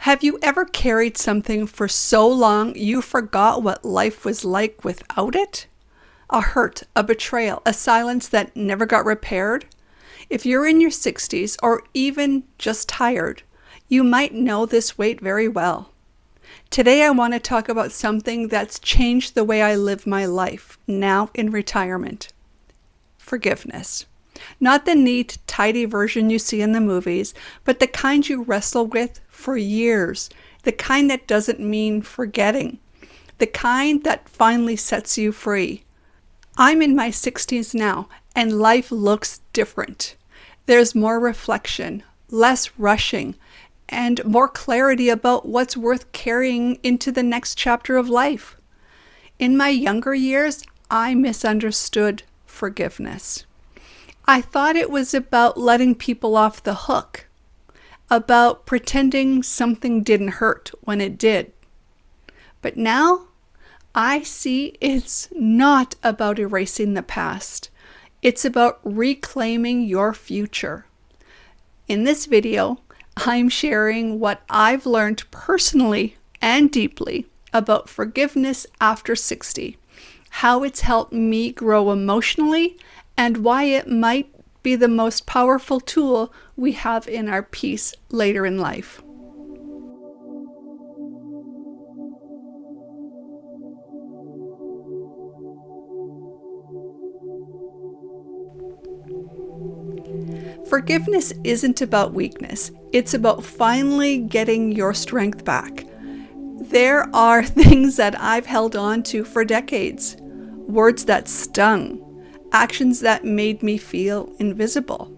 Have you ever carried something for so long you forgot what life was like without it? A hurt, a betrayal, a silence that never got repaired? If you're in your 60s or even just tired, you might know this weight very well. Today I want to talk about something that's changed the way I live my life, now in retirement. Forgiveness. Not the neat, tidy version you see in the movies, but the kind you wrestle with for years, the kind that doesn't mean forgetting, the kind that finally sets you free. I'm in my 60s now, and life looks different. There's more reflection, less rushing, and more clarity about what's worth carrying into the next chapter of life. In my younger years, I misunderstood forgiveness. I thought it was about letting people off the hook, about pretending something didn't hurt when it did. But now, I see it's not about erasing the past. It's about reclaiming your future. In this video, I'm sharing what I've learned personally and deeply about forgiveness after 60, how it's helped me grow emotionally, and why it might be the most powerful tool we have in our peace later in life. Forgiveness isn't about weakness. It's about finally getting your strength back. There are things that I've held on to for decades, words that stung, actions that made me feel invisible,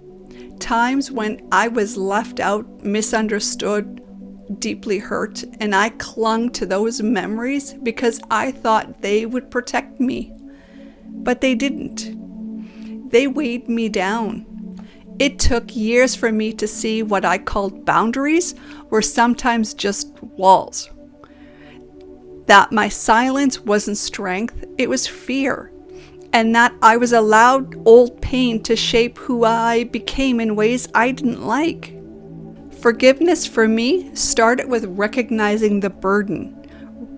times when I was left out, misunderstood, deeply hurt, and I clung to those memories because I thought they would protect me. But they didn't. They weighed me down. It took years for me to see what I called boundaries were sometimes just walls. That my silence wasn't strength, it was fear. And that I was allowed old pain to shape who I became in ways I didn't like. Forgiveness for me started with recognizing the burden,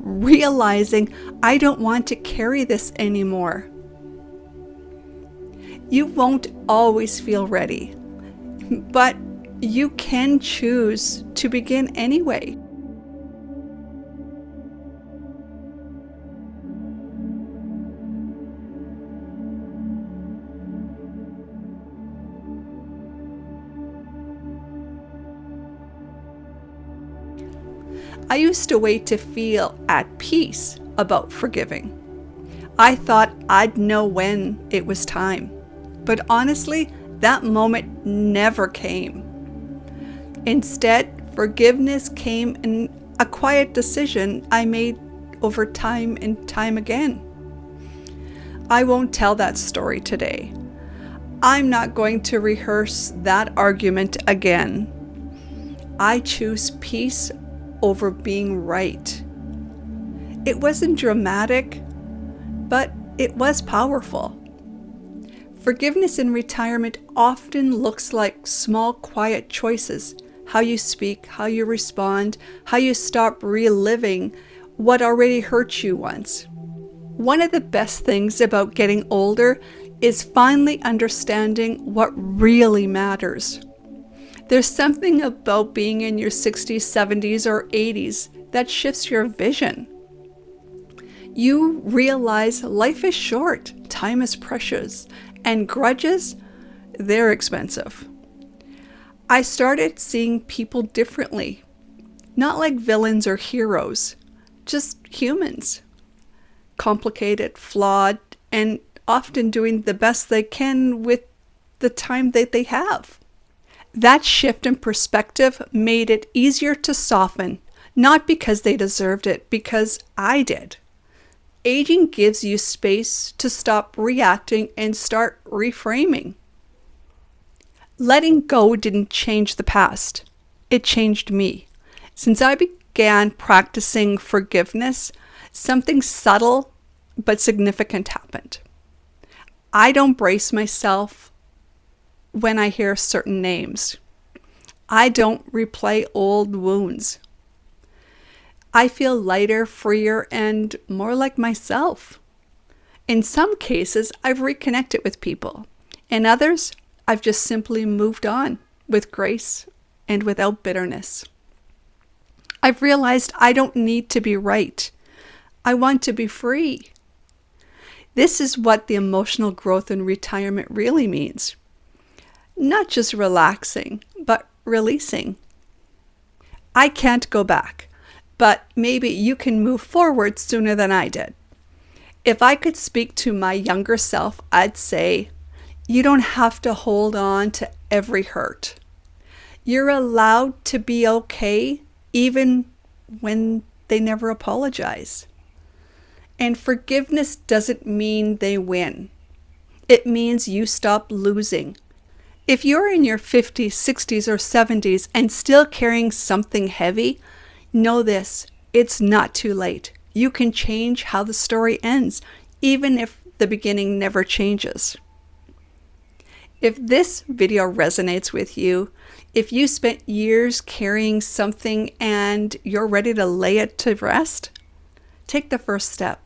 realizing I don't want to carry this anymore. You won't always feel ready, but you can choose to begin anyway. I used to wait to feel at peace about forgiving. I thought I'd know when it was time. But honestly, that moment never came. Instead, forgiveness came in a quiet decision I made over time and time again. I won't tell that story today. I'm not going to rehearse that argument again. I choose peace over being right. It wasn't dramatic, but it was powerful. Forgiveness in retirement often looks like small, quiet choices. How you speak, how you respond, how you stop reliving what already hurt you once. One of the best things about getting older is finally understanding what really matters. There's something about being in your 60s, 70s, or 80s that shifts your vision. You realize life is short, time is precious, and grudges, they're expensive. I started seeing people differently, not like villains or heroes, just humans. Complicated, flawed, and often doing the best they can with the time that they have. That shift in perspective made it easier to soften, not because they deserved it, because I did. Aging gives you space to stop reacting and start reframing. Letting go didn't change the past. It changed me. Since I began practicing forgiveness, something subtle but significant happened. I don't brace myself when I hear certain names. I don't replay old wounds. I feel lighter, freer, and more like myself. In some cases, I've reconnected with people. In others, I've just simply moved on with grace and without bitterness. I've realized I don't need to be right. I want to be free. This is what the emotional growth in retirement really means. Not just relaxing, but releasing. I can't go back, but maybe you can move forward sooner than I did. If I could speak to my younger self, I'd say, you don't have to hold on to every hurt. You're allowed to be okay even when they never apologize. And forgiveness doesn't mean they win. It means you stop losing. If you're in your 50s, 60s, or 70s and still carrying something heavy, know this, it's not too late. You can change how the story ends, even if the beginning never changes. If this video resonates with you, if you spent years carrying something and you're ready to lay it to rest, take the first step.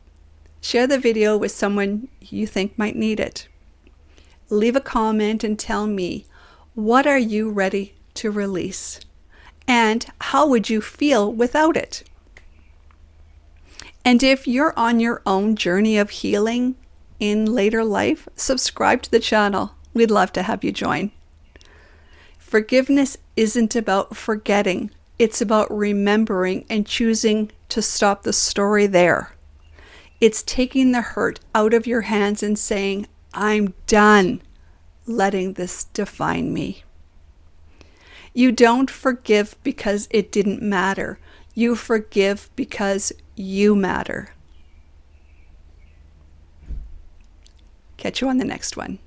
Share the video with someone you think might need it. Leave a comment and tell me, what are you ready to release? And how would you feel without it? And if you're on your own journey of healing in later life, subscribe to the channel. We'd love to have you join. Forgiveness isn't about forgetting. It's about remembering and choosing to stop the story there. It's taking the hurt out of your hands and saying, I'm done letting this define me. You don't forgive because it didn't matter. You forgive because you matter. Catch you on the next one.